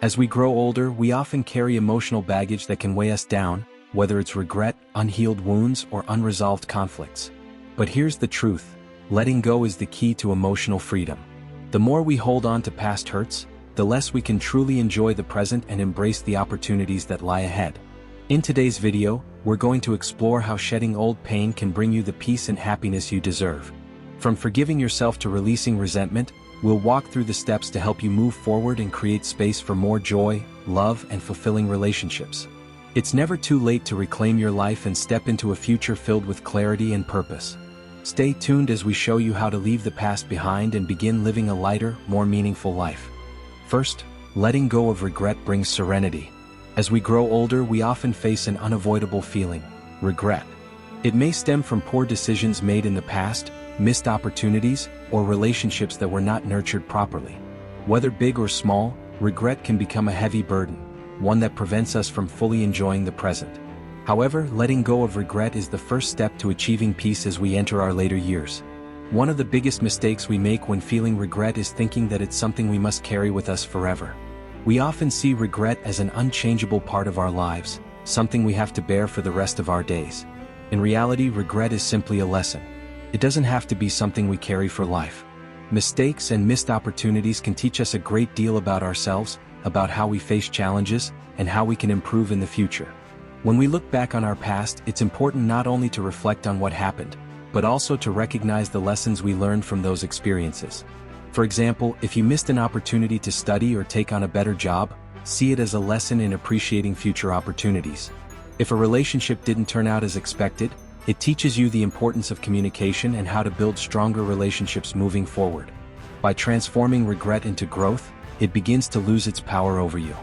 As we grow older, we often carry emotional baggage that can weigh us down, whether it's regret, unhealed wounds, or unresolved conflicts. But here's the truth: letting go is the key to emotional freedom. The more we hold on to past hurts, the less we can truly enjoy the present and embrace the opportunities that lie ahead. In today's video, we're going to explore how shedding old pain can bring you the peace and happiness you deserve. From forgiving yourself to releasing resentment, we'll walk through the steps to help you move forward and create space for more joy, love, and fulfilling relationships. It's never too late to reclaim your life and step into a future filled with clarity and purpose. Stay tuned as we show you how to leave the past behind and begin living a lighter, more meaningful life. First, letting go of regret brings serenity. As we grow older, we often face an unavoidable feeling: regret. It may stem from poor decisions made in the past, missed opportunities, or relationships that were not nurtured properly. Whether big or small, regret can become a heavy burden, one that prevents us from fully enjoying the present. However, letting go of regret is the first step to achieving peace as we enter our later years. One of the biggest mistakes we make when feeling regret is thinking that it's something we must carry with us forever. We often see regret as an unchangeable part of our lives, something we have to bear for the rest of our days. In reality, regret is simply a lesson. It doesn't have to be something we carry for life. Mistakes and missed opportunities can teach us a great deal about ourselves, about how we face challenges, and how we can improve in the future. When we look back on our past, it's important not only to reflect on what happened, but also to recognize the lessons we learned from those experiences. For example, if you missed an opportunity to study or take on a better job, see it as a lesson in appreciating future opportunities. If a relationship didn't turn out as expected, it teaches you the importance of communication and how to build stronger relationships moving forward. By transforming regret into growth, it begins to lose its power over you.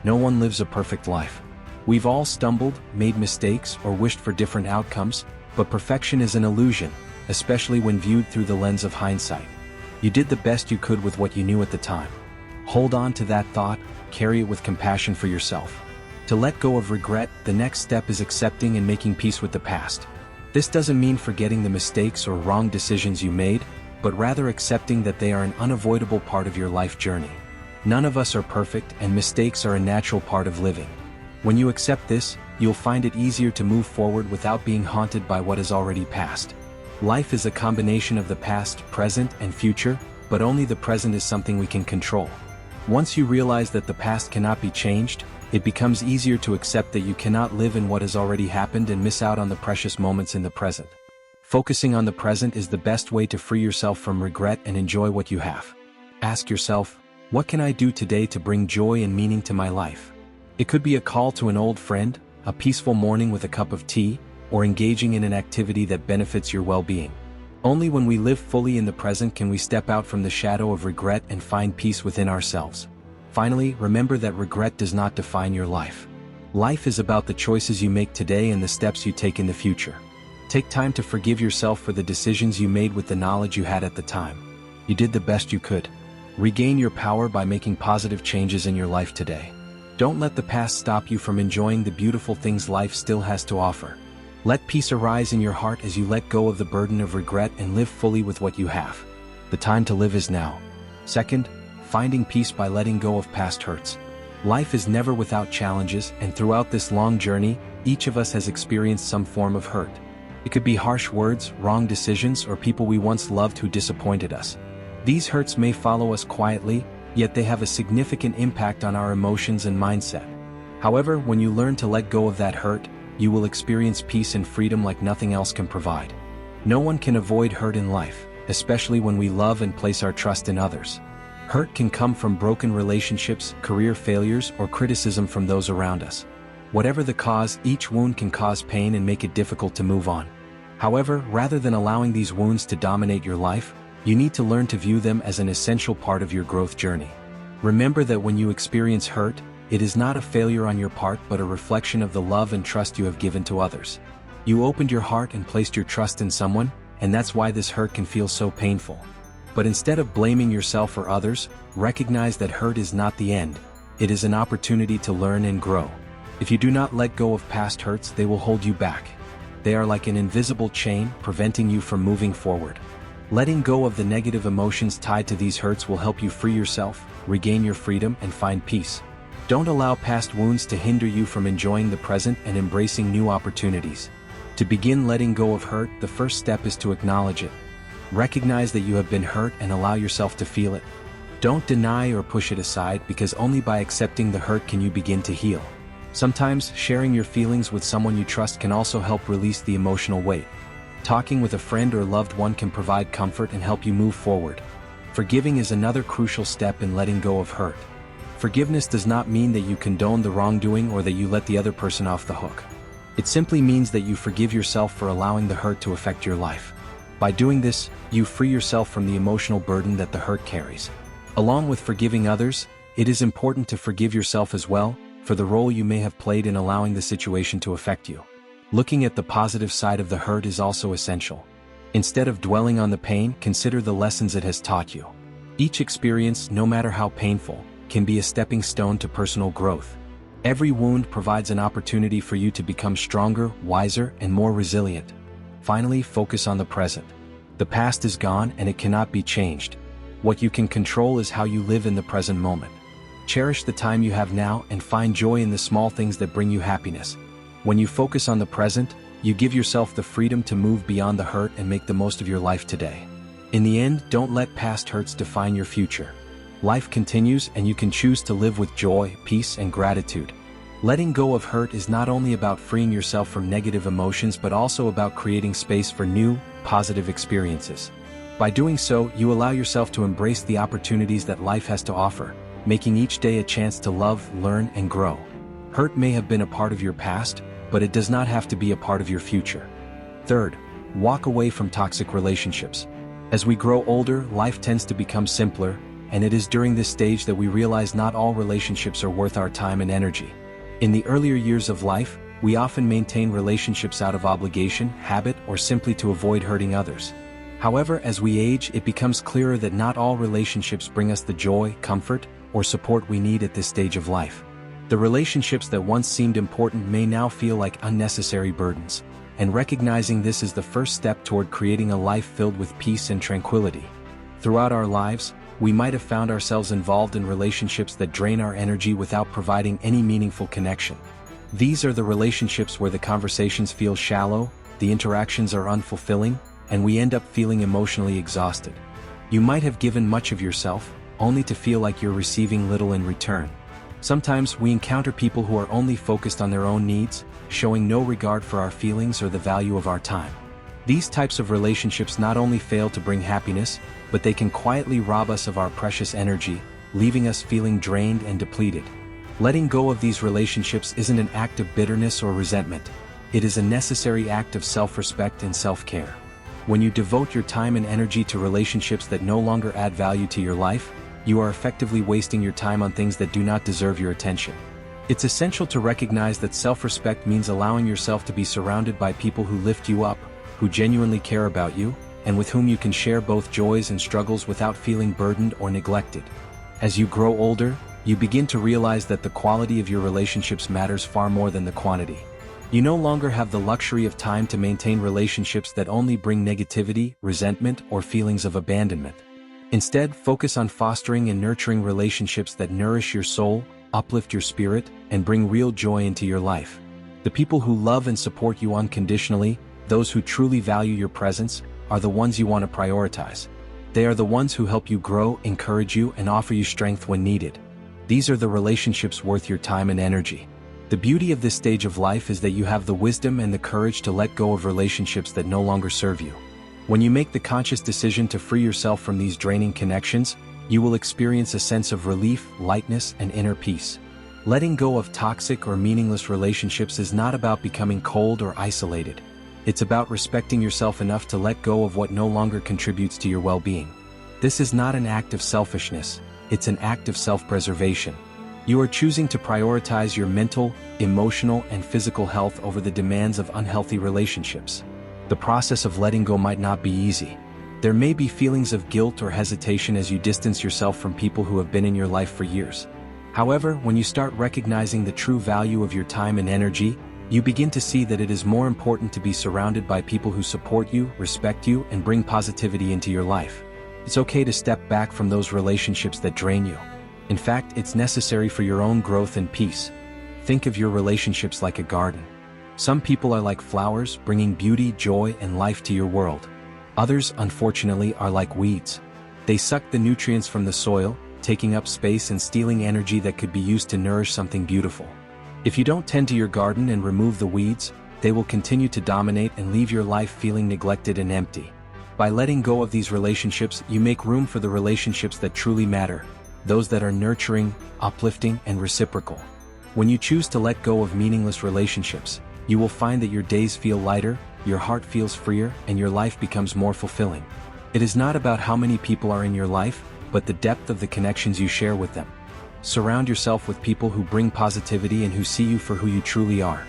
No one lives a perfect life. We've all stumbled, made mistakes, or wished for different outcomes, but perfection is an illusion, especially when viewed through the lens of hindsight. You did the best you could with what you knew at the time. Hold on to that thought, carry it with compassion for yourself. To let go of regret, the next step is accepting and making peace with the past. This doesn't mean forgetting the mistakes or wrong decisions you made, but rather accepting that they are an unavoidable part of your life journey. None of us are perfect, and mistakes are a natural part of living. When you accept this, you'll find it easier to move forward without being haunted by what has already passed. Life is a combination of the past, present, and future, but only the present is something we can control. Once you realize that the past cannot be changed, it becomes easier to accept that you cannot live in what has already happened and miss out on the precious moments in the present. Focusing on the present is the best way to free yourself from regret and enjoy what you have. Ask yourself, what can I do today to bring joy and meaning to my life? It could be a call to an old friend, a peaceful morning with a cup of tea, or engaging in an activity that benefits your well-being. Only when we live fully in the present can we step out from the shadow of regret and find peace within ourselves. Finally, remember that regret does not define your life. Life is about the choices you make today and the steps you take in the future. Take time to forgive yourself for the decisions you made with the knowledge you had at the time. You did the best you could. Regain your power by making positive changes in your life today. Don't let the past stop you from enjoying the beautiful things life still has to offer. Let peace arise in your heart as you let go of the burden of regret and live fully with what you have. The time to live is now. Second, finding peace by letting go of past hurts. Life is never without challenges, and throughout this long journey, each of us has experienced some form of hurt. It could be harsh words, wrong decisions, or people we once loved who disappointed us. These hurts may follow us quietly, yet they have a significant impact on our emotions and mindset. However, when you learn to let go of that hurt, you will experience peace and freedom like nothing else can provide. No one can avoid hurt in life, especially when we love and place our trust in others. Hurt can come from broken relationships, career failures, or criticism from those around us. Whatever the cause, each wound can cause pain and make it difficult to move on. However, rather than allowing these wounds to dominate your life, you need to learn to view them as an essential part of your growth journey. Remember that when you experience hurt, it is not a failure on your part but a reflection of the love and trust you have given to others. You opened your heart and placed your trust in someone, and that's why this hurt can feel so painful. But instead of blaming yourself or others, recognize that hurt is not the end. It is an opportunity to learn and grow. If you do not let go of past hurts, they will hold you back. They are like an invisible chain, preventing you from moving forward. Letting go of the negative emotions tied to these hurts will help you free yourself, regain your freedom, and find peace. Don't allow past wounds to hinder you from enjoying the present and embracing new opportunities. To begin letting go of hurt, the first step is to acknowledge it. Recognize that you have been hurt and allow yourself to feel it. Don't deny or push it aside, because only by accepting the hurt can you begin to heal. Sometimes, sharing your feelings with someone you trust can also help release the emotional weight. Talking with a friend or loved one can provide comfort and help you move forward. Forgiving is another crucial step in letting go of hurt. Forgiveness does not mean that you condone the wrongdoing or that you let the other person off the hook. It simply means that you forgive yourself for allowing the hurt to affect your life. By doing this, you free yourself from the emotional burden that the hurt carries. Along with forgiving others, it is important to forgive yourself as well, for the role you may have played in allowing the situation to affect you. Looking at the positive side of the hurt is also essential. Instead of dwelling on the pain, consider the lessons it has taught you. Each experience, no matter how painful, can be a stepping stone to personal growth. Every wound provides an opportunity for you to become stronger, wiser, and more resilient. Finally, focus on the present. The past is gone and it cannot be changed. What you can control is how you live in the present moment. Cherish the time you have now and find joy in the small things that bring you happiness. When you focus on the present, you give yourself the freedom to move beyond the hurt and make the most of your life today. In the end, don't let past hurts define your future. Life continues and you can choose to live with joy, peace, and gratitude. Letting go of hurt is not only about freeing yourself from negative emotions but also about creating space for new, positive experiences. By doing so, you allow yourself to embrace the opportunities that life has to offer, making each day a chance to love, learn, and grow. Hurt may have been a part of your past, but it does not have to be a part of your future. Third, walk away from toxic relationships. As we grow older, life tends to become simpler, and it is during this stage that we realize not all relationships are worth our time and energy. In the earlier years of life, we often maintain relationships out of obligation, habit, or simply to avoid hurting others. However, as we age, it becomes clearer that not all relationships bring us the joy, comfort, or support we need at this stage of life. The relationships that once seemed important may now feel like unnecessary burdens, and recognizing this is the first step toward creating a life filled with peace and tranquility. Throughout our lives, we might have found ourselves involved in relationships that drain our energy without providing any meaningful connection. These are the relationships where the conversations feel shallow, the interactions are unfulfilling, and we end up feeling emotionally exhausted. You might have given much of yourself, only to feel like you're receiving little in return. Sometimes we encounter people who are only focused on their own needs, showing no regard for our feelings or the value of our time. These types of relationships not only fail to bring happiness, but they can quietly rob us of our precious energy, leaving us feeling drained and depleted. Letting go of these relationships isn't an act of bitterness or resentment. It is a necessary act of self-respect and self-care. When you devote your time and energy to relationships that no longer add value to your life, you are effectively wasting your time on things that do not deserve your attention. It's essential to recognize that self-respect means allowing yourself to be surrounded by people who lift you up, who genuinely care about you, and with whom you can share both joys and struggles without feeling burdened or neglected. As you grow older, you begin to realize that the quality of your relationships matters far more than the quantity. You no longer have the luxury of time to maintain relationships that only bring negativity, resentment, or feelings of abandonment. Instead, focus on fostering and nurturing relationships that nourish your soul, uplift your spirit, and bring real joy into your life. The people who love and support you unconditionally, those who truly value your presence, are the ones you want to prioritize. They are the ones who help you grow, encourage you, and offer you strength when needed. These are the relationships worth your time and energy. The beauty of this stage of life is that you have the wisdom and the courage to let go of relationships that no longer serve you. When you make the conscious decision to free yourself from these draining connections, you will experience a sense of relief, lightness, and inner peace. Letting go of toxic or meaningless relationships is not about becoming cold or isolated. It's about respecting yourself enough to let go of what no longer contributes to your well-being. This is not an act of selfishness, it's an act of self-preservation. You are choosing to prioritize your mental, emotional, and physical health over the demands of unhealthy relationships. The process of letting go might not be easy. There may be feelings of guilt or hesitation as you distance yourself from people who have been in your life for years. However, when you start recognizing the true value of your time and energy, you begin to see that it is more important to be surrounded by people who support you, respect you, and bring positivity into your life. It's okay to step back from those relationships that drain you. In fact, it's necessary for your own growth and peace. Think of your relationships like a garden. Some people are like flowers, bringing beauty, joy, and life to your world. Others, unfortunately, are like weeds. They suck the nutrients from the soil, taking up space and stealing energy that could be used to nourish something beautiful. If you don't tend to your garden and remove the weeds, they will continue to dominate and leave your life feeling neglected and empty. By letting go of these relationships, you make room for the relationships that truly matter, those that are nurturing, uplifting, and reciprocal. When you choose to let go of meaningless relationships, you will find that your days feel lighter, your heart feels freer, and your life becomes more fulfilling. It is not about how many people are in your life, but the depth of the connections you share with them. Surround yourself with people who bring positivity and who see you for who you truly are.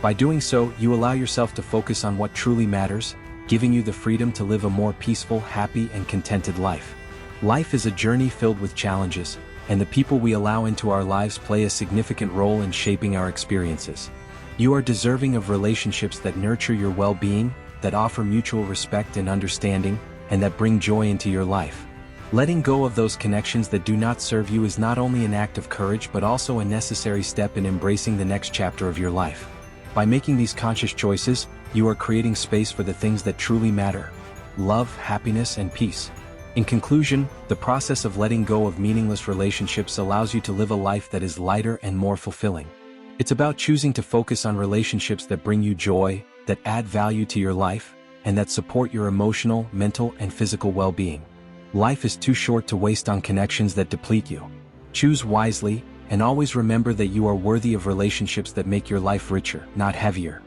By doing so, you allow yourself to focus on what truly matters, giving you the freedom to live a more peaceful, happy, and contented life. Life is a journey filled with challenges, and the people we allow into our lives play a significant role in shaping our experiences. You are deserving of relationships that nurture your well-being, that offer mutual respect and understanding, and that bring joy into your life. Letting go of those connections that do not serve you is not only an act of courage but also a necessary step in embracing the next chapter of your life. By making these conscious choices, you are creating space for the things that truly matter: love, happiness, and peace. In conclusion, the process of letting go of meaningless relationships allows you to live a life that is lighter and more fulfilling. It's about choosing to focus on relationships that bring you joy, that add value to your life, and that support your emotional, mental, and physical well-being. Life is too short to waste on connections that deplete you. Choose wisely, and always remember that you are worthy of relationships that make your life richer, not heavier.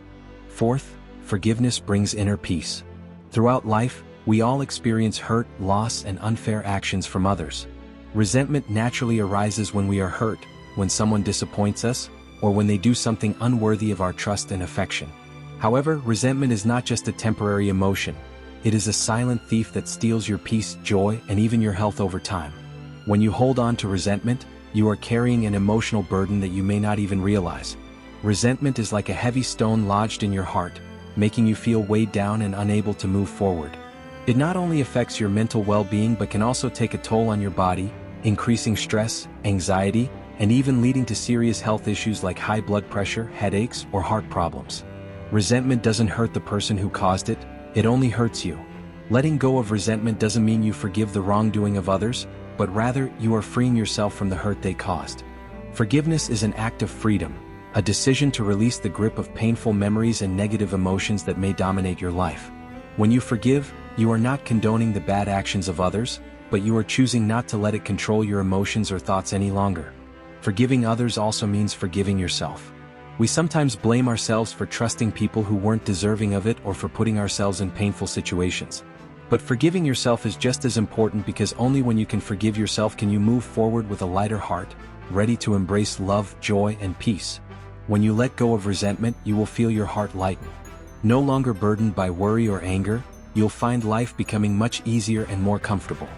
Fourth, forgiveness brings inner peace. Throughout life, we all experience hurt, loss, and unfair actions from others. Resentment naturally arises when we are hurt, when someone disappoints us, or when they do something unworthy of our trust and affection. However, resentment is not just a temporary emotion. It is a silent thief that steals your peace, joy, and even your health over time. When you hold on to resentment, you are carrying an emotional burden that you may not even realize. Resentment is like a heavy stone lodged in your heart, making you feel weighed down and unable to move forward. It not only affects your mental well-being but can also take a toll on your body, increasing stress, anxiety, and even leading to serious health issues like high blood pressure, headaches, or heart problems. Resentment doesn't hurt the person who caused it, it only hurts you. Letting go of resentment doesn't mean you forgive the wrongdoing of others, but rather you are freeing yourself from the hurt they caused. Forgiveness is an act of freedom, a decision to release the grip of painful memories and negative emotions that may dominate your life. When you forgive, you are not condoning the bad actions of others, but you are choosing not to let it control your emotions or thoughts any longer. Forgiving others also means forgiving yourself. We sometimes blame ourselves for trusting people who weren't deserving of it or for putting ourselves in painful situations. But forgiving yourself is just as important, because only when you can forgive yourself can you move forward with a lighter heart, ready to embrace love, joy, and peace. When you let go of resentment, you will feel your heart lighten. No longer burdened by worry or anger, you'll find life becoming much easier and more comfortable.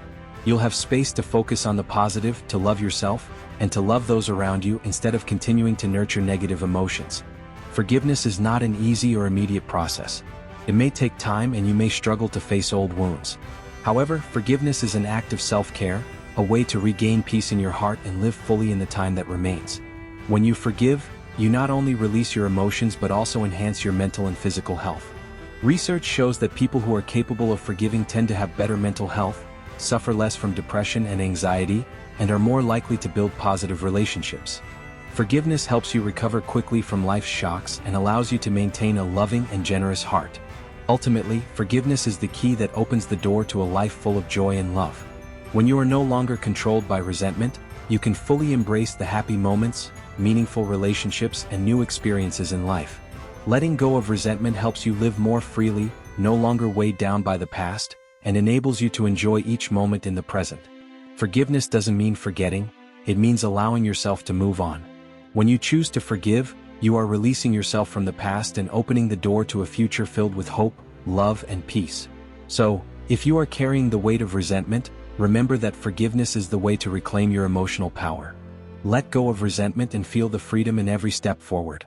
You'll have space to focus on the positive, to love yourself, and to love those around you instead of continuing to nurture negative emotions. Forgiveness is not an easy or immediate process. It may take time and you may struggle to face old wounds. However, forgiveness is an act of self-care, a way to regain peace in your heart and live fully in the time that remains. When you forgive, you not only release your emotions but also enhance your mental and physical health. Research shows that people who are capable of forgiving tend to have better mental health, suffer less from depression and anxiety, and are more likely to build positive relationships. Forgiveness helps you recover quickly from life's shocks and allows you to maintain a loving and generous heart. Ultimately, forgiveness is the key that opens the door to a life full of joy and love. When you are no longer controlled by resentment, you can fully embrace the happy moments, meaningful relationships, and new experiences in life. Letting go of resentment helps you live more freely, no longer weighed down by the past, and enables you to enjoy each moment in the present. Forgiveness doesn't mean forgetting, it means allowing yourself to move on. When you choose to forgive, you are releasing yourself from the past and opening the door to a future filled with hope, love, and peace. So, if you are carrying the weight of resentment, remember that forgiveness is the way to reclaim your emotional power. Let go of resentment and feel the freedom in every step forward.